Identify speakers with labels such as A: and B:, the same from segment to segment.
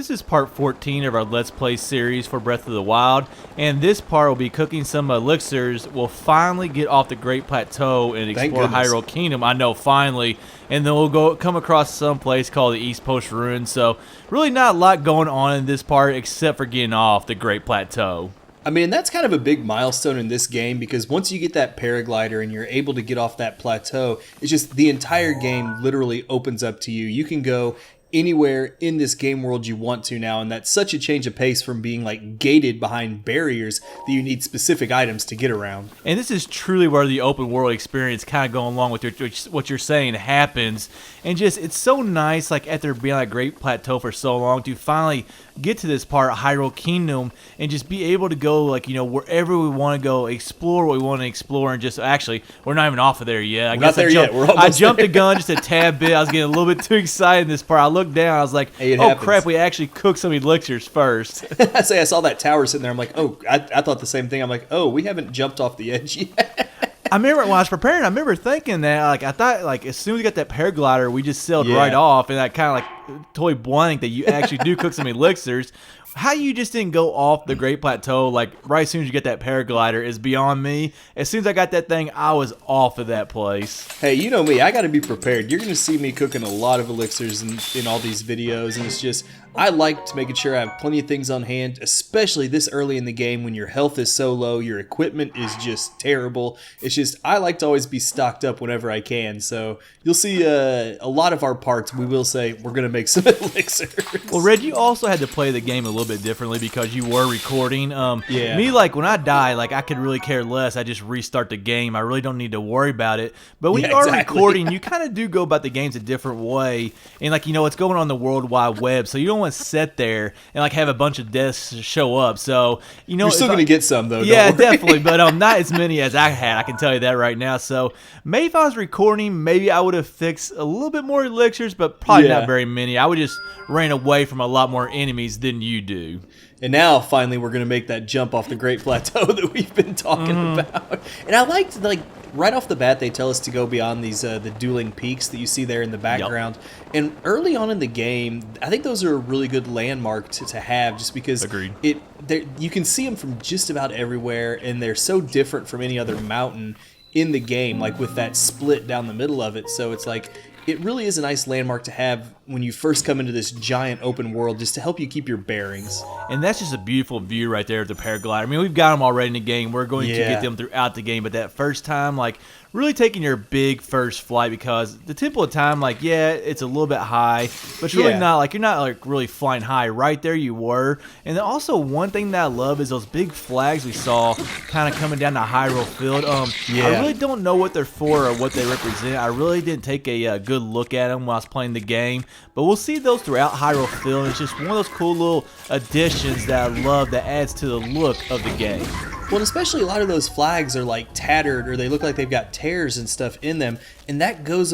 A: This is part 14 of our Let's Play series for Breath of the Wild, and this part will be cooking some elixirs. We'll finally get off the Great Plateau and explore Hyrule Kingdom. I know, finally. And then we'll come across some place called the East Post Ruins. So really not a lot going on in this part except for getting off the Great Plateau.
B: I mean, that's kind of a big milestone in this game because once you get that paraglider and you're able to get off that plateau, it's just the entire game literally opens up to you. You can go anywhere in this game world you want to now, and that's such a change of pace from being like gated behind barriers that you need specific items to get around.
A: And this is truly where the open world experience kind of going along with what you're saying happens, and just it's so nice, like after being on a Great Plateau for so long, to finally get to this part of Hyrule Kingdom and just be able to go, like, you know, wherever we want to go, explore what we want to explore, and just actually we're not even off of there yet. I jumped the gun just a tad bit. I was getting a little bit too excited in this part. I looked down, I was like, oh crap, we actually cooked some elixirs first.
B: I saw that tower sitting there. I'm like, oh, I thought the same thing. I'm like, oh, we haven't jumped off the edge yet.
A: I remember when I was preparing, I remember thinking that, like, I thought, like, as soon as we got that paraglider, we just sailed right off, and I kind of, like, totally blanked that you actually do cook some elixirs. How you just didn't go off the Great Plateau, like, right as soon as you get that paraglider is beyond me. As soon as I got that thing, I was off of that place.
B: Hey, you know me. I got to be prepared. You're going to see me cooking a lot of elixirs in all these videos, and it's just, I like to making sure I have plenty of things on hand, especially this early in the game when your health is so low, your equipment is just terrible. It's just, I like to always be stocked up whenever I can, so you'll see a lot of our parts, we will say, we're going to make some elixirs.
A: Well, Red, you also had to play the game a little bit differently because you were recording. Me, like, when I die, like, I could really care less. I just restart the game. I really don't need to worry about it. But when you are recording, you kind of do go about the games a different way. And, like, you know, it's going on the World Wide Web, so you don't want to sit there and, like, have a bunch of deaths show up. So, you know,
B: you're still going to get some, though.
A: Yeah, definitely, but not as many as I had. I can tell you that right now. So maybe if I was recording, maybe I would have fixed a little bit more elixirs, but probably not very many. I would just ran away from a lot more enemies than you do.
B: And now, finally, we're going to make that jump off the Great Plateau that we've been talking about. And I liked, like, right off the bat, they tell us to go beyond these the dueling peaks that you see there in the background. Yep. And early on in the game, I think those are a really good landmark to have, just because you can see them from just about everywhere, and they're so different from any other mountain in the game, like with that split down the middle of it. So it's like, it really is a nice landmark to have when you first come into this giant open world, just to help you keep your bearings.
A: And that's just a beautiful view right there of the paraglider. I mean, we've got them already in the game. We're going to get them throughout the game, but that first time, like, really taking your big first flight, because the Temple of Time, like, yeah, it's a little bit high, but it's really not, like, you're not, like, really flying high. Right there you were. And then also one thing that I love is those big flags we saw kind of coming down the Hyrule field. I really don't know what they're for or what they represent. I really didn't take a good look at them while I was playing the game, but we'll see those throughout Hyrule field. It's just one of those cool little additions that I love that adds to the look of the game.
B: Well, especially a lot of those flags are like tattered, or they look like they've got tears and stuff in them, and that goes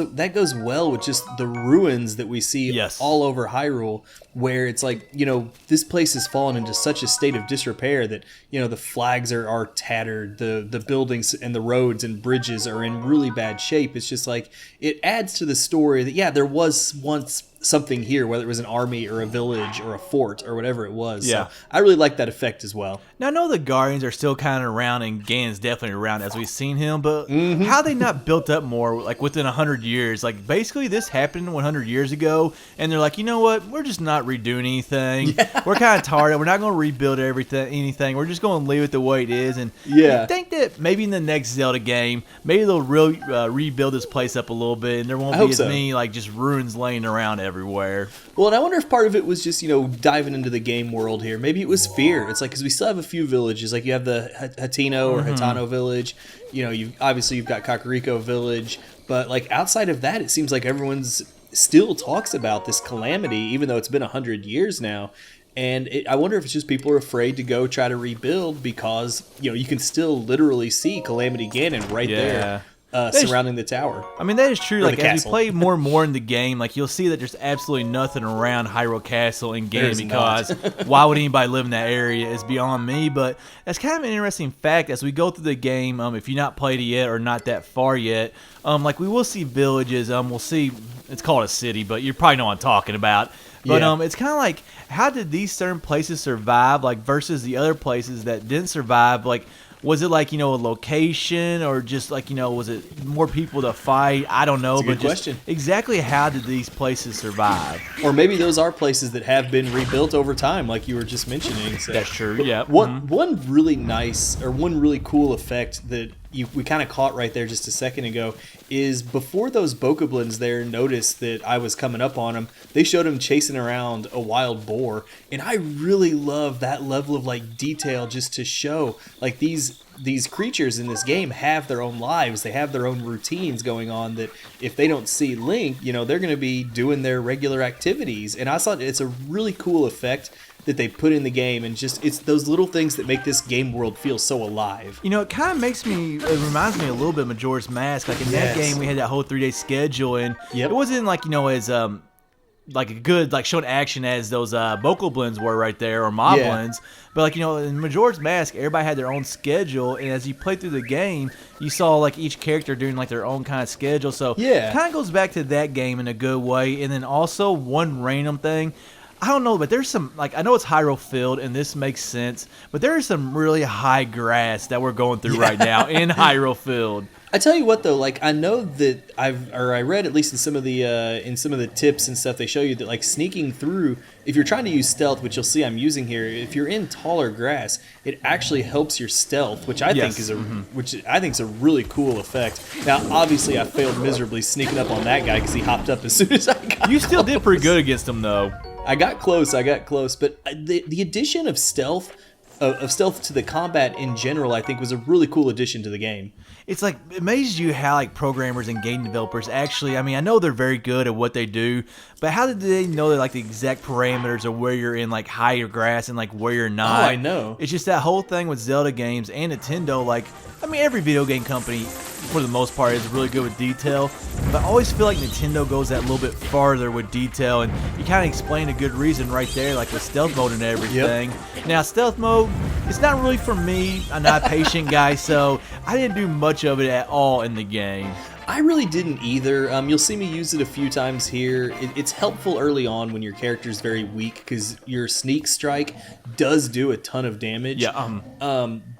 B: well with just the ruins that we see all over Hyrule, where it's like, you know, this place has fallen into such a state of disrepair that, you know, the flags are tattered, the buildings and the roads and bridges are in really bad shape. It's just like, it adds to the story that, there was once something here, whether it was an army or a village or a fort or whatever it was. So I really like that effect as well.
A: Now, I know the Guardians are still kind of around, and Ganon's definitely around as we've seen him, but how they not built up more, like, within 100 years? Like, basically this happened 100 years ago, and they're like, you know what, we're just not redoing anything. We're kind of tired. We're not going to rebuild anything. We're just going to leave it the way it is. And you think that maybe in the next Zelda game, maybe they'll really rebuild this place up a little bit, and there won't be as many, like, just ruins laying around everywhere.
B: Well, and I wonder if part of it was just, you know, diving into the game world here. Maybe it was fear. It's like, because we still have a few villages. Like, you have the Hateno or Hatano village. You know, you've got Kakariko village. But, like, outside of that, it seems like everyone's still talks about this calamity, even though it's been 100 years now. And I wonder if it's just people are afraid to go try to rebuild because, you know, you can still literally see Calamity Ganon right there. Surrounding the tower.
A: I mean, that is true. Like, as you play more and more in the game, like, you'll see that there's absolutely nothing around Hyrule Castle in game, because why would anybody live in that area is beyond me. But that's kind of an interesting fact as we go through the game. If you've not played it yet or not that far yet, like, we will see villages. We'll see it's called a city, but you probably know what I'm talking about. But
B: Yeah.
A: it's kind of like, how did these certain places survive, like versus the other places that didn't survive? Like, was it like, a location, or just like, was it more people to fight? I don't know.
B: That's a good
A: but just
B: question.
A: exactly how did these places survive?
B: Or maybe those are places that have been rebuilt over time, like you were just mentioning. So.
A: That's true. Yeah.
B: One really nice, or one really cool effect that we kind of caught right there just a second ago is before those bokoblins there noticed that I was coming up on them, they showed them chasing around a wild boar, and I really love that level of like detail just to show like these creatures in this game have their own lives, they have their own routines going on, that if they don't see Link, they're going to be doing their regular activities. And I thought it's a really cool effect that they put in the game, and just it's those little things that make this game world feel so alive.
A: It kind of it reminds me a little bit of Majora's Mask. Like in that game, we had that whole 3-day schedule, and it wasn't like, as like a good like showing action as those bokoblins were right there, or moblins. But like, in Majora's Mask, everybody had their own schedule, and as you play through the game, you saw like each character doing like their own kind of schedule. So it kind of goes back to that game in a good way. And then also one random thing, I don't know, but there's some, like, I know it's Hyrule Field, and this makes sense, but there is some really high grass that we're going through right now in Hyrule Field.
B: I tell you what though, like I know that I read at least in some of the tips and stuff, they show you that like sneaking through, if you're trying to use stealth, which you'll see I'm using here, if you're in taller grass, it actually helps your stealth, which I think is a really cool effect. Now, obviously, I failed miserably sneaking up on that guy because he hopped up as soon as I got.
A: You still did pretty good against him though.
B: I got close, but the addition of stealth to the combat in general, I think, was a really cool addition to the game.
A: It's like, it amazes you how like programmers and game developers actually, I mean, I know they're very good at what they do, but how did they know like the exact parameters of where you're in like higher grass and like where you're not?
B: Oh, I know.
A: It's just that whole thing with Zelda games and Nintendo. Like, I mean, every video game company, for the most part, is really good with detail, but I always feel like Nintendo goes that little bit farther with detail, and you kind of explain a good reason right there, like with stealth mode and everything. Now, stealth mode, it's not really for me. I'm not a patient guy, so I didn't do much of it at all in the game.
B: I really didn't either. You'll see me use it a few times here. It's helpful early on when your character's very weak, because your sneak strike does do a ton of damage.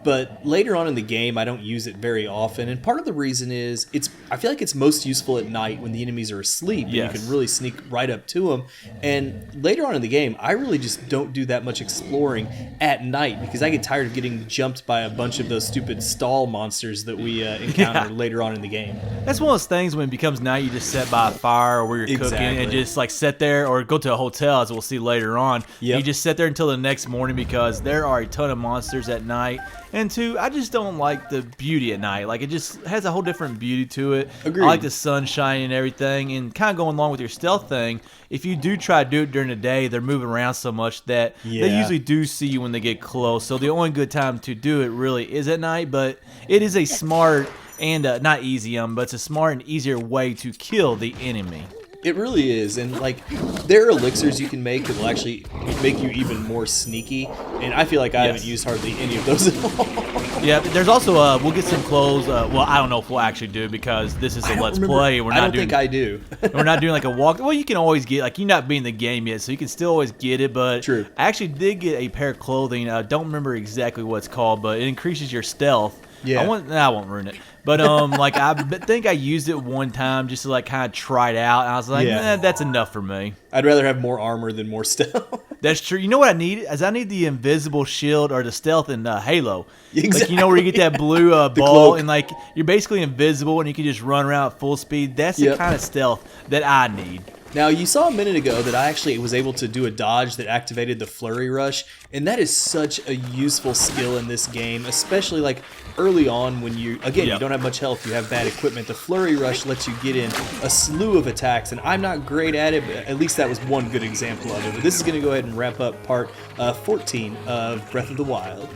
B: But later on in the game, I don't use it very often, and part of the reason is I feel like it's most useful at night when the enemies are asleep, and you can really sneak right up to them. And later on in the game, I really just don't do that much exploring at night, because I get tired of getting jumped by a bunch of those stupid stall monsters that we encounter later on in the game.
A: That's one of those things when it becomes night, you just sit by a fire or where you're cooking and just like sit there, or go to a hotel, as we'll see later on. You just sit there until the next morning, because there are a ton of monsters at night. And two, I just don't like the beauty at night. Like, it just has a whole different beauty to it.
B: Agreed.
A: I like the sunshine and everything. And kind of going along with your stealth thing, if you do try to do it during the day, they're moving around so much that they usually do see you when they get close. So the only good time to do it really is at night. But it is a smart and not easy, but it's a smart and easier way to kill the enemy.
B: It really is, and like there are elixirs you can make that will actually make you even more sneaky, and I feel like I haven't used hardly any of those at all.
A: Yeah, there's also we'll get some clothes. Well, I don't know if we'll actually do, because this is a let's play.
B: I don't think I do.
A: We're not doing like a walk. Well, you can always get, like, you're not being the game yet, so you can still always get it. But
B: True.
A: I actually did get a pair of clothing. I don't remember exactly what it's called, but it increases your stealth.
B: Yeah.
A: I won't ruin it. But like I think I used it one time just to like kind of try it out, and I was like, that's enough for me.
B: I'd rather have more armor than more stealth.
A: That's true. You know what I need? I need the invisible shield or the stealth in Halo.
B: Exactly.
A: Like, where you get that blue ball
B: cloak.
A: and like you're basically invisible and you can just run around at full speed. That's the kind of stealth that I need.
B: Now, you saw a minute ago that I actually was able to do a dodge that activated the flurry rush, and that is such a useful skill in this game, especially like early on when you don't have much health, you have bad equipment. The flurry rush lets you get in a slew of attacks, and I'm not great at it, but at least that was one good example of it. But this is going to go ahead and wrap up part 14 of Breath of the Wild.